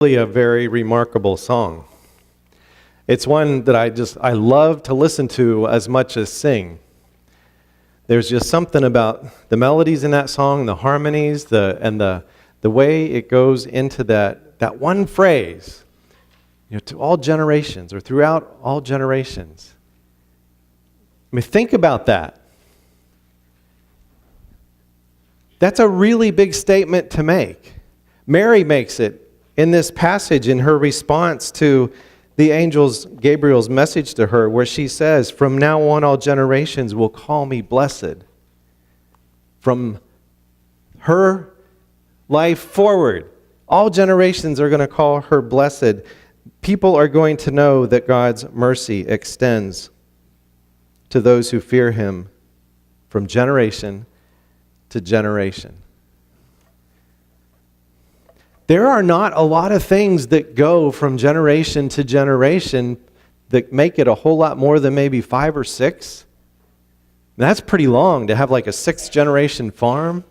Really a very remarkable song. It's one that I love to listen to as much as sing. There's just something about the melodies in that song, the harmonies, the way it goes into that one phrase, to all generations or throughout all generations. I mean, think about that. That's a really big statement to make. Mary makes it in this passage in her response to the angel Gabriel's message to her, where she says, "From now on all generations will call me blessed." From her life forward, all generations are going to call her blessed. People are going to know that God's mercy extends to those who fear him from generation to generation. There are not a lot of things that go from generation to generation that make it a whole lot more than maybe 5 or 6. That's pretty long to have like a 6th generation farm.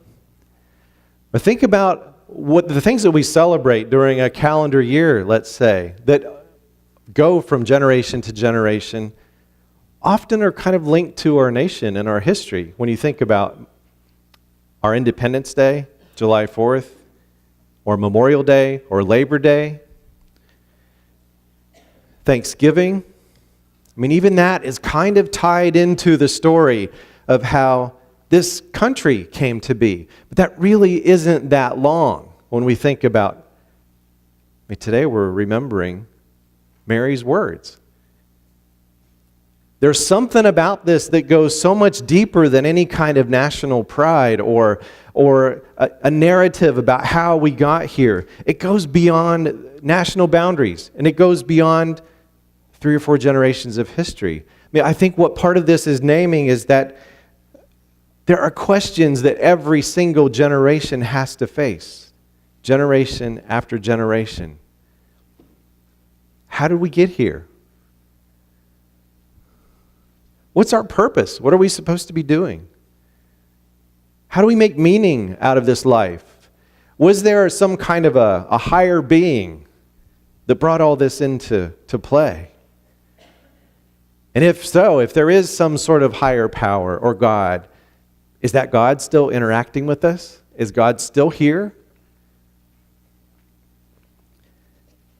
But think about what the things that we celebrate during a calendar year, let's say, that go from generation to generation, often are kind of linked to our nation and our history. When you think about our Independence Day, July 4th, or Memorial Day, or Labor Day, Thanksgiving. I mean, even that is kind of tied into the story of how this country came to be. But that really isn't that long when we think about, today we're remembering Mary's words. There's something about this that goes so much deeper than any kind of national pride or a narrative about how we got here. It goes beyond national boundaries, and it goes beyond 3 or 4 generations of history. I think what part of this is naming is that there are questions that every single generation has to face, generation after generation. How did we get here? What's our purpose? What are we supposed to be doing? How do we make meaning out of this life? Was there some kind of a higher being that brought all this into play? And if so, if there is some sort of higher power or God, is that God still interacting with us? Is God still here?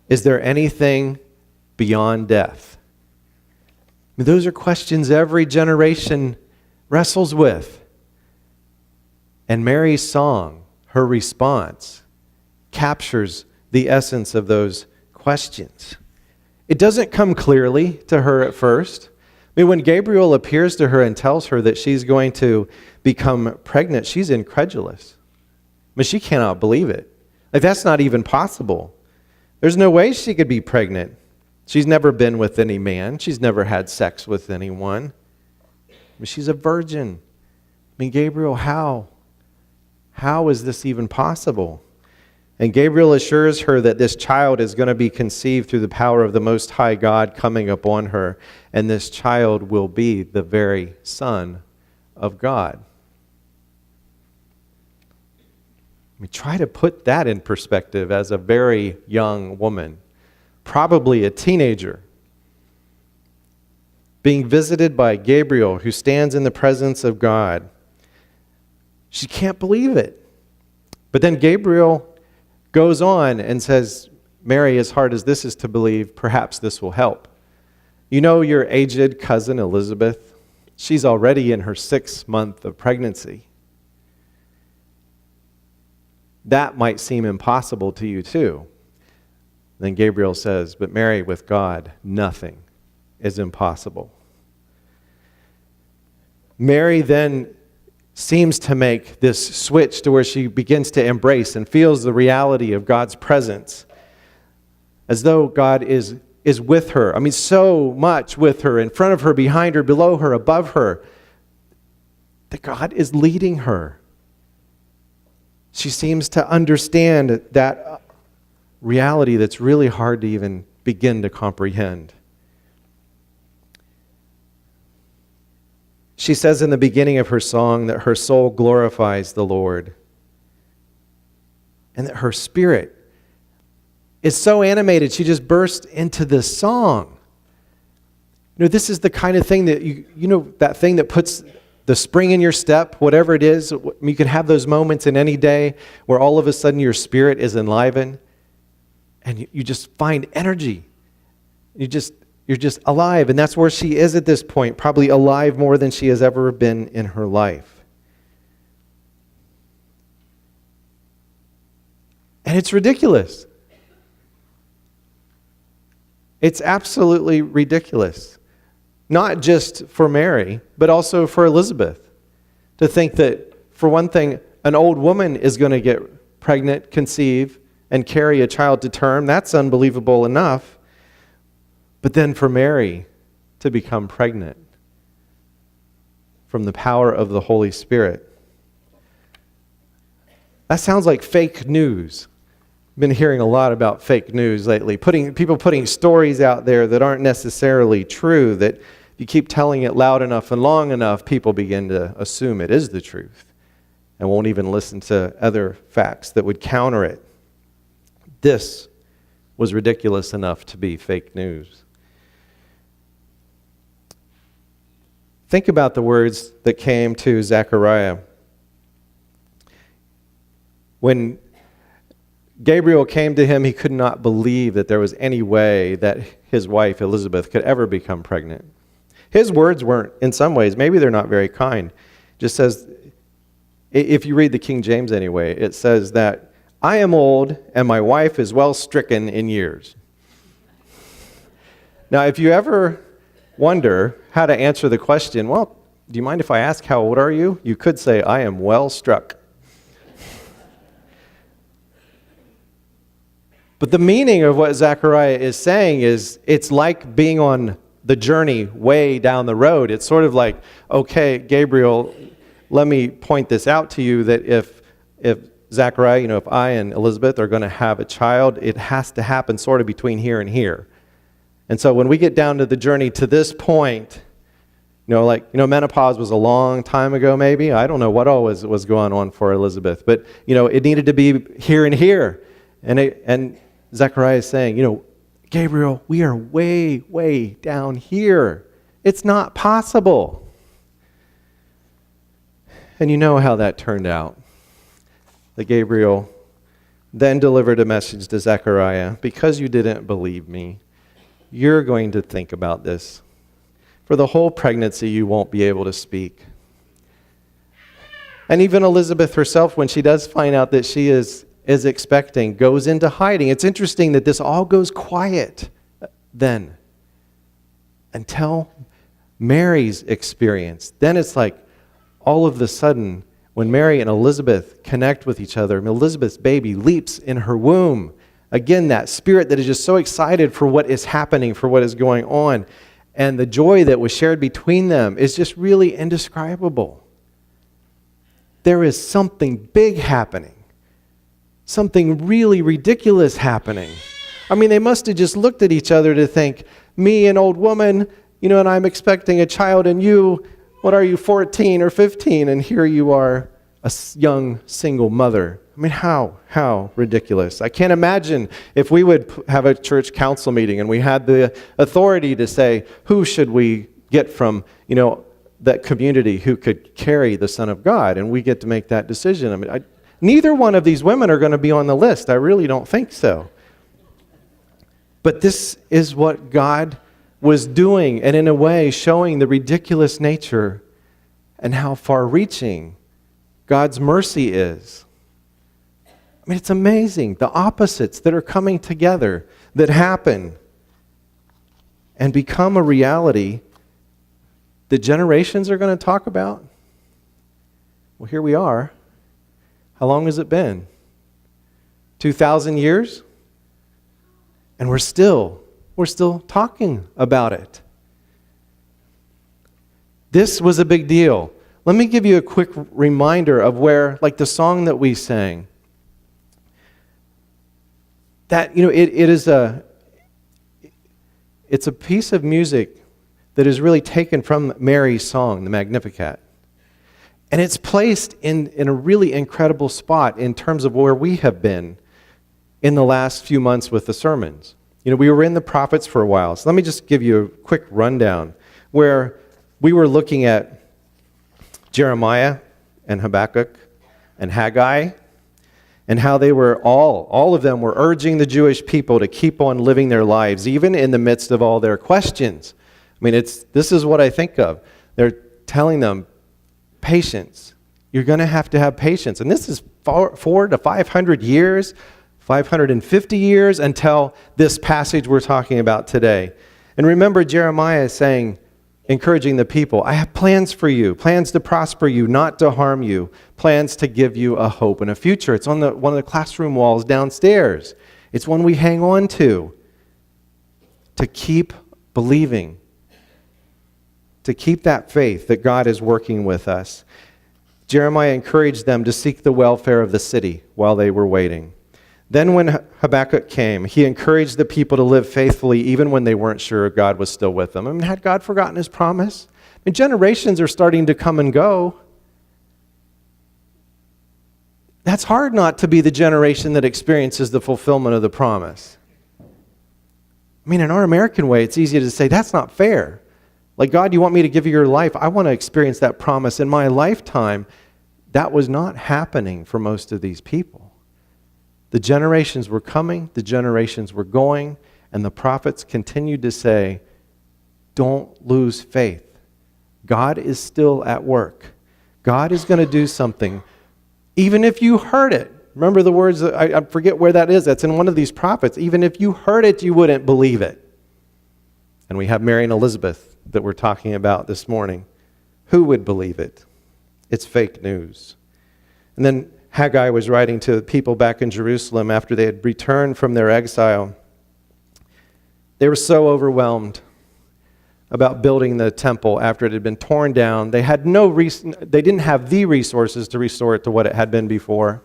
Is there anything beyond death? Those are questions every generation wrestles with. And Mary's song, her response, captures the essence of those questions. It doesn't come clearly to her at first. When Gabriel appears to her and tells her that she's going to become pregnant, she's incredulous. She cannot believe it. That's not even possible. There's no way she could be pregnant. She's never been with any man. She's never had sex with anyone. She's a virgin. Gabriel, how? How is this even possible? And Gabriel assures her that this child is going to be conceived through the power of the Most High God coming upon her, and this child will be the very Son of God. Try to put that in perspective as a very young woman. Probably a teenager, being visited by Gabriel, who stands in the presence of God. She can't believe it. But then Gabriel goes on and says, "Mary, as hard as this is to believe, perhaps this will help. You know your aged cousin Elizabeth? She's already in her 6th month of pregnancy. That might seem impossible to you too." Then Gabriel says, "But Mary, with God, nothing is impossible." Mary then seems to make this switch to where she begins to embrace and feels the reality of God's presence, as though God is with her. So much with her, in front of her, behind her, below her, above her, that God is leading her. She seems to understand that reality that's really hard to even begin to comprehend. She says in the beginning of her song that her soul glorifies the Lord, and that her spirit is so animated, she just burst into this song. This is the kind of thing that, that thing that puts the spring in your step, whatever it is. You can have those moments in any day where all of a sudden your spirit is enlivened and you just find energy. You're just alive. And that's where she is at this point, probably alive more than she has ever been in her life. And it's ridiculous. It's absolutely ridiculous. Not just for Mary, but also for Elizabeth. To think that, for one thing, an old woman is going to get pregnant, conceive, and carry a child to term, that's unbelievable enough. But then for Mary to become pregnant from the power of the Holy Spirit. That sounds like fake news. Been hearing a lot about fake news lately. People putting stories out there that aren't necessarily true, that if you keep telling it loud enough and long enough, people begin to assume it is the truth and won't even listen to other facts that would counter it. This was ridiculous enough to be fake news. Think about the words that came to Zechariah. When Gabriel came to him, he could not believe that there was any way that his wife, Elizabeth, could ever become pregnant. His words weren't, in some ways, maybe they're not very kind. It just says, if you read the King James anyway, it says that, I am old and my wife is well stricken in years. Now, if you ever wonder how to answer the question, well, do you mind if I ask how old are you? You could say, I am well struck. But the meaning of what Zechariah is saying is it's like being on the journey way down the road. It's sort of like, okay, Gabriel, let me point this out to you that if Zechariah, if I and Elizabeth are going to have a child, it has to happen sort of between here and here. And so when we get down to the journey to this point, menopause was a long time ago maybe. I don't know what all was going on for Elizabeth, but, it needed to be here and here. And Zechariah is saying, Gabriel, we are way, way down here. It's not possible. And you know how that turned out. That Gabriel then delivered a message to Zechariah. Because you didn't believe me, you're going to think about this. For the whole pregnancy, you won't be able to speak. And even Elizabeth herself, when she does find out that she is expecting, goes into hiding. It's interesting that this all goes quiet then until Mary's experience. Then it's like all of a sudden when Mary and Elizabeth connect with each other, Elizabeth's baby leaps in her womb. Again, that spirit that is just so excited for what is happening, for what is going on. And the joy that was shared between them is just really indescribable. There is something big happening. Something really ridiculous happening. I mean, they must have just looked at each other to think, me, an old woman, and I'm expecting a child, and you, what are you, 14 or 15, and here you are, a young single mother. I mean, how ridiculous. I can't imagine if we would have a church council meeting and we had the authority to say, who should we get from, that community who could carry the Son of God, and we get to make that decision. I mean, neither one of these women are going to be on the list. I really don't think so. But this is what God was doing, and in a way showing the ridiculous nature and how far-reaching God's mercy is. I mean, it's amazing. The opposites that are coming together, that happen and become a reality that generations are going to talk about. Well, here we are. How long has it been? 2,000 years? And we're still talking about it. This was a big deal. Let me give you a quick reminder of where, like the song that we sang, that, it's a piece of music that is really taken from Mary's song, the Magnificat. And it's placed in a really incredible spot in terms of where we have been in the last few months with the sermons. We were in the prophets for a while. So let me just give you a quick rundown where we were looking at Jeremiah and Habakkuk and Haggai, and how they were all of them were urging the Jewish people to keep on living their lives, even in the midst of all their questions. This is what I think of. They're telling them, patience. You're going to have patience. And this is 400 to 500 years, 550 years until this passage we're talking about today. And remember Jeremiah is saying, encouraging the people, I have plans for you, plans to prosper you, not to harm you, plans to give you a hope and a future. It's on one of the classroom walls downstairs. It's one we hang on to keep believing, to keep that faith that God is working with us. Jeremiah encouraged them to seek the welfare of the city while they were waiting. Then when Habakkuk came, he encouraged the people to live faithfully even when they weren't sure God was still with them. Had God forgotten his promise? Generations are starting to come and go. That's hard not to be the generation that experiences the fulfillment of the promise. In our American way, it's easy to say, that's not fair. Like, God, you want me to give you your life? I want to experience that promise in my lifetime. That was not happening for most of these people. The generations were coming, the generations were going, and the prophets continued to say, don't lose faith. God is still at work. God is going to do something. Even if you heard it. Remember the words, I forget where that is. That's in one of these prophets. Even if you heard it, you wouldn't believe it. And we have Mary and Elizabeth that we're talking about this morning. Who would believe it? It's fake news. And then Haggai was writing to people back in Jerusalem after they had returned from their exile. They were so overwhelmed about building the temple after it had been torn down. They didn't have the resources to restore it to what it had been before.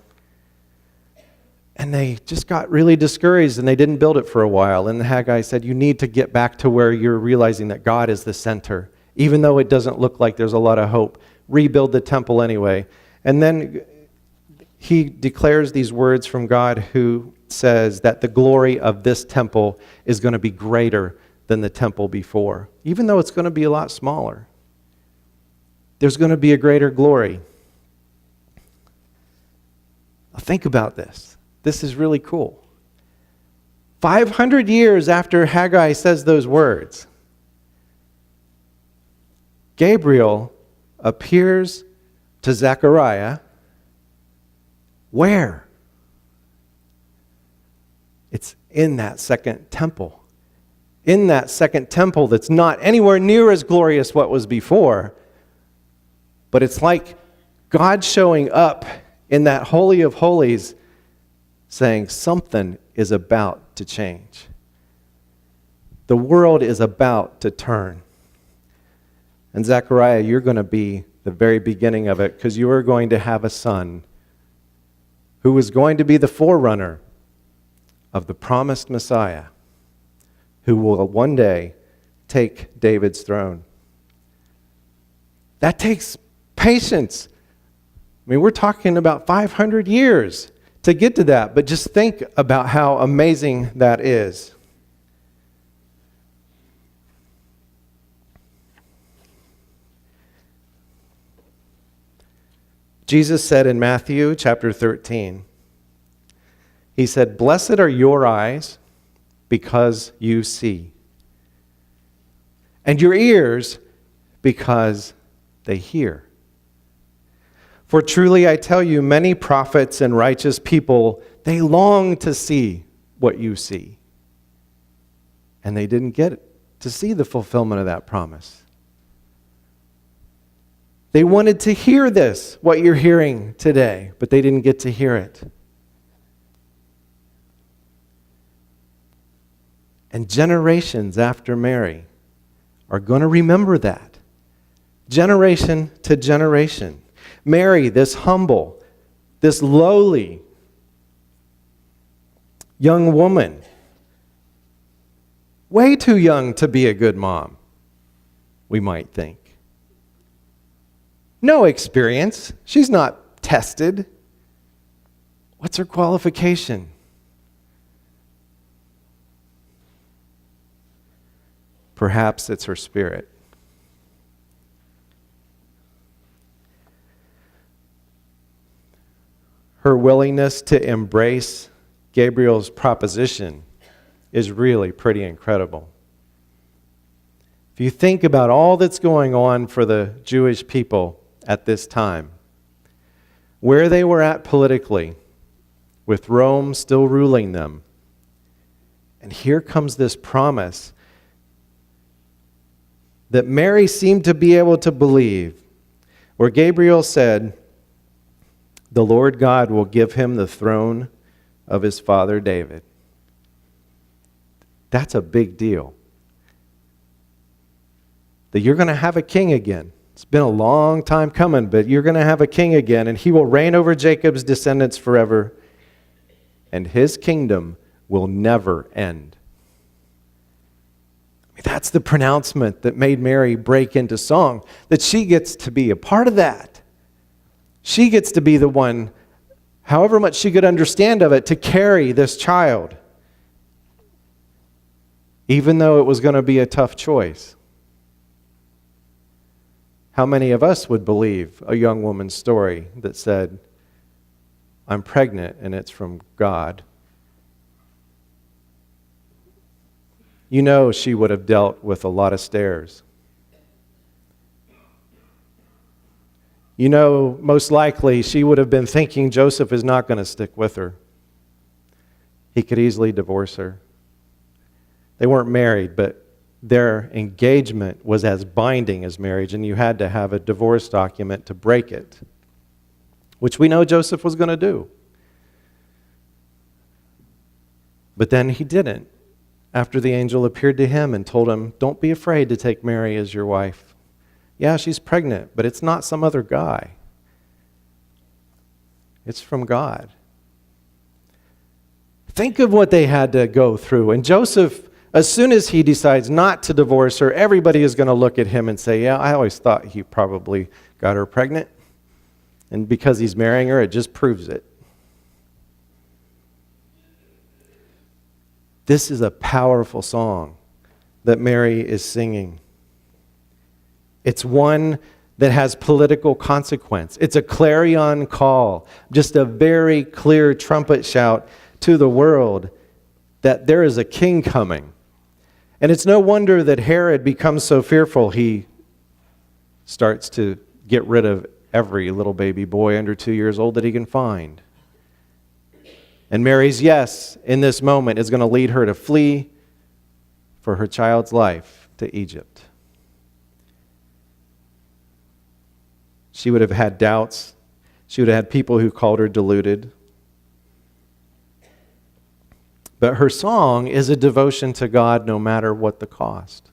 And they just got really discouraged and they didn't build it for a while. And Haggai said, you need to get back to where you're realizing that God is the center. Even though it doesn't look like there's a lot of hope, rebuild the temple anyway. And then he declares these words from God who says that the glory of this temple is going to be greater than the temple before. Even though it's going to be a lot smaller, there's going to be a greater glory. Now think about this. This is really cool. 500 years after Haggai says those words, Gabriel appears to Zechariah. Where? It's in that second temple. In that second temple that's not anywhere near as glorious what was before, but it's like God showing up in that Holy of Holies saying something is about to change. The world is about to turn. And Zechariah, you're going to be the very beginning of it because you are going to have a son who is going to be the forerunner of the promised Messiah, who will one day take David's throne. That takes patience. We're talking about 500 years to get to that, but just think about how amazing that is. Jesus said in Matthew chapter 13, he said, "Blessed are your eyes because you see, and your ears because they hear. For truly I tell you, many prophets and righteous people, they long to see what you see, and they didn't get to see the fulfillment of that promise. They wanted to hear this, what you're hearing today, but they didn't get to hear it. And generations after Mary are going to remember that. Generation to generation. Mary, this humble, this lowly young woman, way too young to be a good mom, we might think. No experience. She's not tested. What's her qualification? Perhaps it's her spirit. Her willingness to embrace Gabriel's proposition is really pretty incredible. If you think about all that's going on for the Jewish people at this time, where they were at politically, with Rome still ruling them, and here comes this promise that Mary seemed to be able to believe, where Gabriel said, "The Lord God will give him the throne of his father David." That's a big deal. That you're going to have a king again. It's been a long time coming, but you're going to have a king again, and he will reign over Jacob's descendants forever, and his kingdom will never end. That's the pronouncement that made Mary break into song, that she gets to be a part of that. She gets to be the one, however much she could understand of it, to carry this child, even though it was going to be a tough choice. How many of us would believe a young woman's story that said, "I'm pregnant and it's from God"? You know she would have dealt with a lot of stares. You know, most likely she would have been thinking Joseph is not going to stick with her. He could easily divorce her. They weren't married, but their engagement was as binding as marriage, and you had to have a divorce document to break it, which we know Joseph was going to do. But then he didn't, after the angel appeared to him and told him, "Don't be afraid to take Mary as your wife. Yeah, she's pregnant, but it's not some other guy. It's from God." Think of what they had to go through. And Joseph, as soon as he decides not to divorce her, everybody is going to look at him and say, "Yeah, I always thought he probably got her pregnant. And because he's marrying her, it just proves it." This is a powerful song that Mary is singing. It's one that has political consequence. It's a clarion call, just a very clear trumpet shout to the world that there is a king coming. And it's no wonder that Herod becomes so fearful he starts to get rid of every little baby boy under 2 years old that he can find. And Mary's yes in this moment is going to lead her to flee for her child's life to Egypt. She would have had doubts. She would have had people who called her deluded. But her song is a devotion to God no matter what the cost.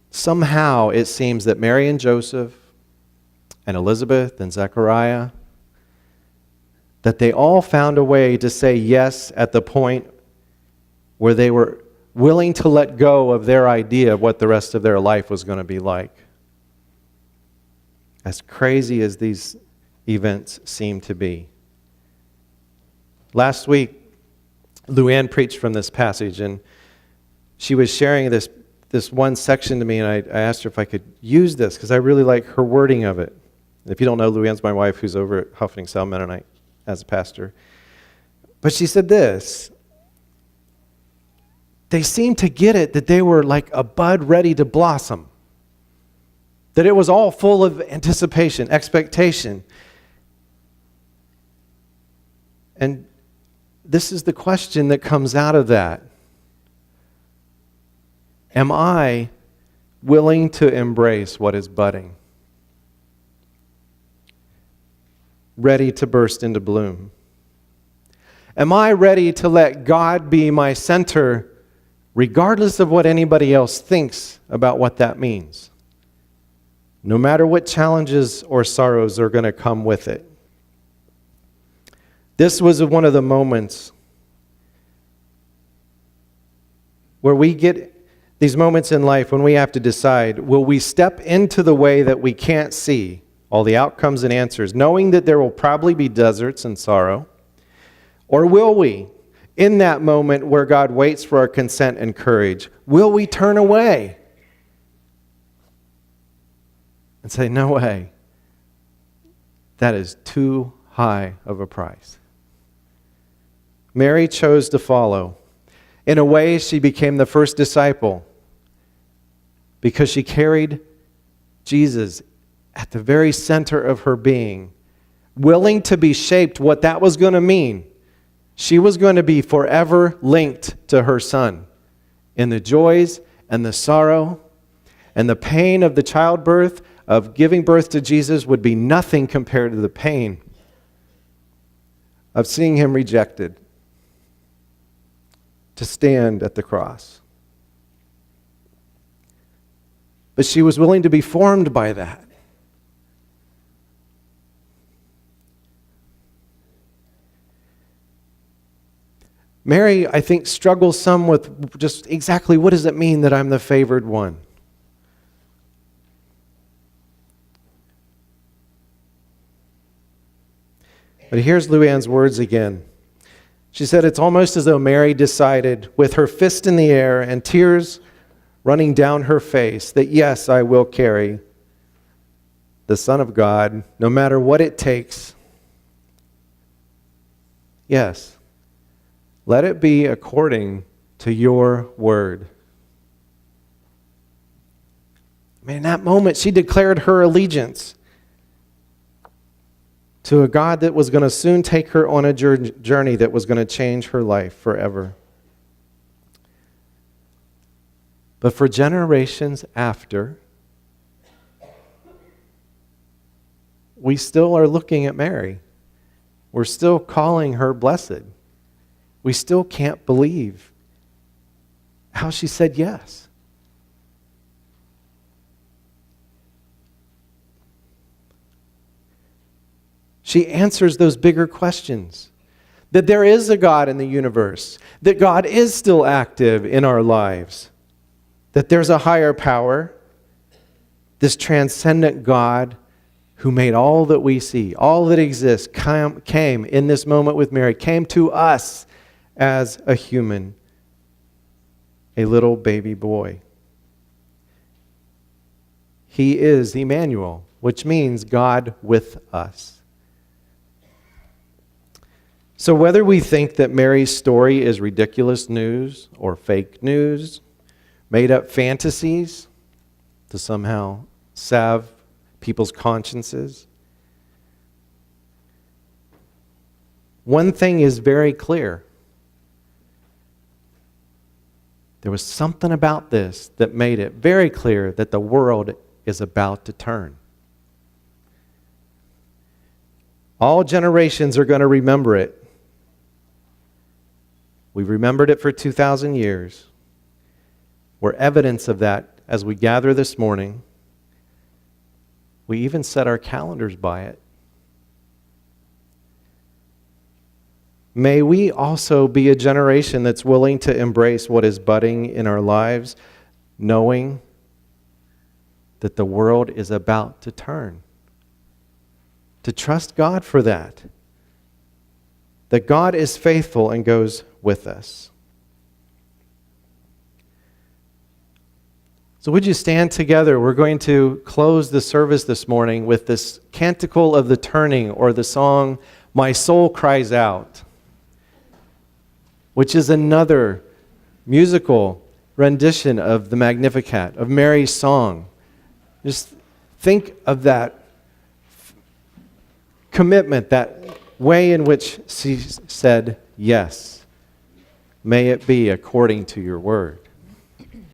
Somehow it seems that Mary and Joseph and Elizabeth and Zechariah, that they all found a way to say yes at the point where they were willing to let go of their idea of what the rest of their life was going to be like. As crazy as these events seem to be. Last week, Luann preached from this passage, and she was sharing this one section to me, and I asked her if I could use this, because I really like her wording of it. If you don't know, Luann's my wife, who's over at Huffington South Mennonite as a pastor. But she said this: they seemed to get it, that they were like a bud ready to blossom. That it was all full of anticipation, expectation. And this is the question that comes out of that. Am I willing to embrace what is budding? Ready to burst into bloom? Am I ready to let God be my center, regardless of what anybody else thinks about what that means? No matter what challenges or sorrows are going to come with it. This was one of the moments where we get these moments in life when we have to decide, will we step into the way that we can't see all the outcomes and answers, knowing that there will probably be deserts and sorrow? Or will we in that moment where God waits for our consent and courage, will we turn away and say, no way, that is too high of a price? Mary chose to follow. In a way, she became the first disciple because she carried Jesus at the very center of her being, willing to be shaped what that was going to mean. She was going to be forever linked to her son in the joys and the sorrow and the pain of the childbirth, of giving birth to Jesus, would be nothing compared to the pain of seeing him rejected to stand at the cross. But she was willing to be formed by that. Mary, I think, struggles some with just exactly what does it mean that I'm the favored one? But here's Luann's words again. She said, it's almost as though Mary decided, with her fist in the air and tears running down her face, that yes, I will carry the Son of God, no matter what it takes. Yes, let it be according to your word. I mean, in that moment, she declared her allegiance to a God that was going to soon take her on a journey that was going to change her life forever. But for generations after, we still are looking at Mary. We're still calling her blessed. We still can't believe how she said yes. She answers those bigger questions. That there is a God in the universe. That God is still active in our lives. That there's a higher power. This transcendent God who made all that we see, all that exists, came in this moment with Mary, came to us as a human, a little baby boy. He is Emmanuel, which means God with us. So whether we think that Mary's story is ridiculous news or fake news, made up fantasies to somehow salve people's consciences, one thing is very clear. There was something about this that made it very clear that the world is about to turn. All generations are going to remember it. We've remembered it for 2,000 years. We're evidence of that as we gather this morning. We even set our calendars by it. May we also be a generation that's willing to embrace what is budding in our lives, knowing that the world is about to turn. To trust God for that. That God is faithful and goes with us. So would you stand together? We're going to close the service this morning with this canticle of the turning, or the song, My Soul Cries Out, which is another musical rendition of the Magnificat, of Mary's song. Just think of that commitment, that way in which she said, yes, may it be according to your word.